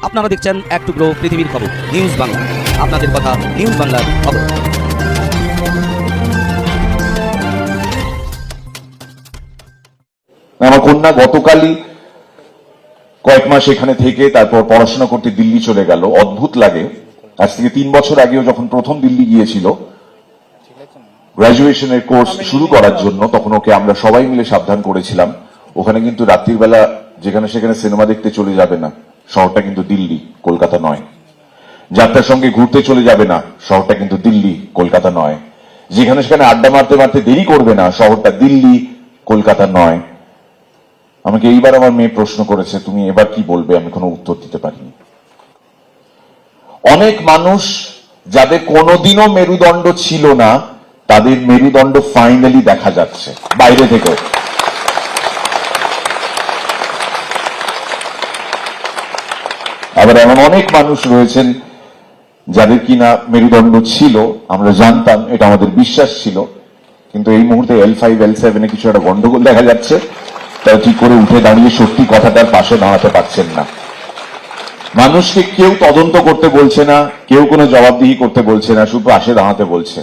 আপনারা দেখছেন এক টুকরো পৃথিবীর খবর নিউজ বাংলা। আপনাদের কথা নিউজ বাংলার খবর। আমার কন্যা গতকালই কয়েক মাস এখানে থেকে তারপর পড়াশোনা করতে দিল্লি চলে গেল। অদ্ভুত লাগে, আজ থেকে 3 বছর আগেও যখন প্রথম দিল্লি গিয়েছিল গ্রাজুয়েশনের কোর্স শুরু করার জন্য, তখন ওকে আমরা সবাই মিলে সাবধান করেছিলাম ওখানে কিন্তু রাত্রির বেলা যেখানে সেখানে সিনেমা দেখতে চলে যাবে না, শহরটা কিন্তু দিল্লি, কলকাতা নয়। যাত্রার সঙ্গে ঘুরতে চলে যাবে না, শহরটা কিন্তু দিল্লি, কলকাতা নয়। যেখানে সেখানে আড্ডা মারতে মারতে দেরি করবে না, শহরটা দিল্লি, কলকাতা নয়। আমাকে এইবার আমার মেয়ে প্রশ্ন করেছে, তুমি এবার কি বলবে? আমি কোনো উত্তর দিতে পারিনি। অনেক মানুষ যাদের কোনোদিনও মেরুদণ্ড ছিল না, তাদের মেরুদণ্ড ফাইনালি দেখা যাচ্ছে বাইরে থেকে। আবার এমন অনেক মানুষ রয়েছেন যাদের কিনা মেরুদণ্ড ছিল, আমরা জানতাম, এটা আমাদের বিশ্বাস ছিল, কিন্তু এই মুহূর্তে L5 L7 এ কিছু একটা গন্ডগোল দেখা যাচ্ছে, তারা ঠিক করে উঠে দাঁড়িয়ে সত্যি কথাটার পাশে দাঁড়াতে পারছেন না। মানুষকে কেউ তদন্ত করতে বলছে না, কেউ কোনো জবাবদিহি করতে বলছে না, শুধু পাশে দাঁড়াতে বলছে।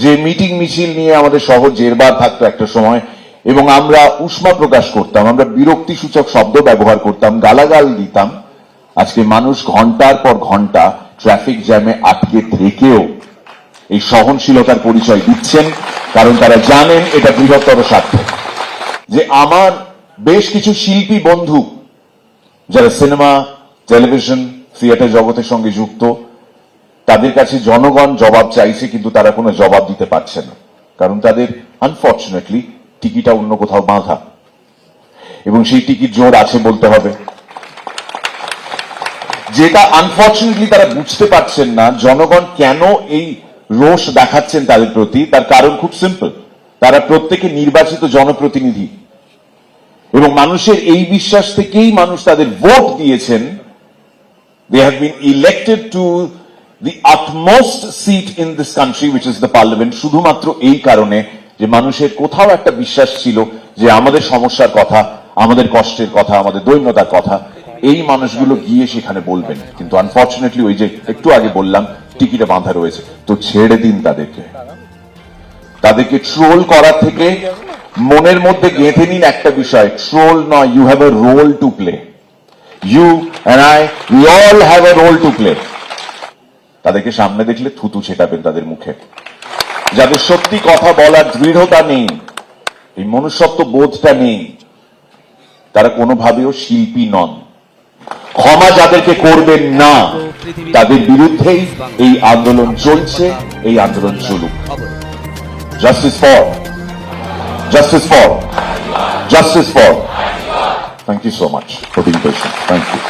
যে মিটিং মিছিল নিয়ে আমাদের শহর জেরবার থাকতো একটা সময়, এবং আমরা উষ্মা প্রকাশ করতাম, আমরা বিরক্তিসূচক শব্দ ব্যবহার করতাম, গালাগাল দিতাম, আজকে মানুষ ঘন্টার পর ঘন্টা ট্রাফিক জ্যামে আটকে থেকেও এই সহনশীলতার পরিচয় দিচ্ছেন, কারণ তারা জানেন এটা বৃহত্তর স্বার্থ। যে আমার বেশ কিছু শিল্পী বন্ধু যারা সিনেমা, টেলিভিশন, থিয়েটার জগতের সঙ্গে যুক্ত, তাদের কাছে জনগণ জবাব চাইছে, কিন্তু তারা কোনো জবাব দিতে পারছে না, কারণ তাদের আনফর্চুনেটলি টিকিটটা অন্য কোথাও বাঁধা, এবং সেই টিকিট জোর আছে বলতে হবে। যেটা আনফর্চুনেটলি তারা বুঝতে পারছেন না, জনগণ কেন এই রোষ দেখাচ্ছেন তাদের প্রতি, তার কারণ খুব সিম্পল। তারা প্রত্যেকে নির্বাচিত জনপ্রতিনিধি, এবং মানুষের এই বিশ্বাস থেকেই মানুষ তাদের ভোট দিয়েছেন। They have been elected to the utmost seat in this country, which is the parliament, শুধুমাত্র এই কারণে যে মানুষের কোথাও একটা বিশ্বাস ছিল যে আমাদের সমস্যার কথা, আমাদের কষ্টের কথা, আমাদের দৈন্যতার কথা এই মানুষগুলো গিয়ে সেখানে বলবেন। কিন্তু আনফর্চুনেটলি ওই যে একটু আগে বললাম টিকিটে বাঁধা রয়েছে, তো ছেড়ে দিন তাদেরকে। তাদেরকে ট্রোল করার থেকে মনের মধ্যে গেঁথে নিন একটা বিষয়, ট্রোল নয়, you have a role to play. You and I, we all have a role to play. তাদেরকে সামনে দেখলে থুতু ছেটাবেন তাদের মুখে। যাদের সত্যি কথা বলার দৃঢ়তা নেই, এই মনুষ্যত্ব বোধটা নেই, তারা কোনোভাবেও শিল্পী নন। ক্ষমা যাদেরকে করবেন না, তাদের বিরুদ্ধেই এই আন্দোলন চলছে, এই আন্দোলন চলুক। Justice for, justice for, justice for. Thank you so much for being patient. Thank you.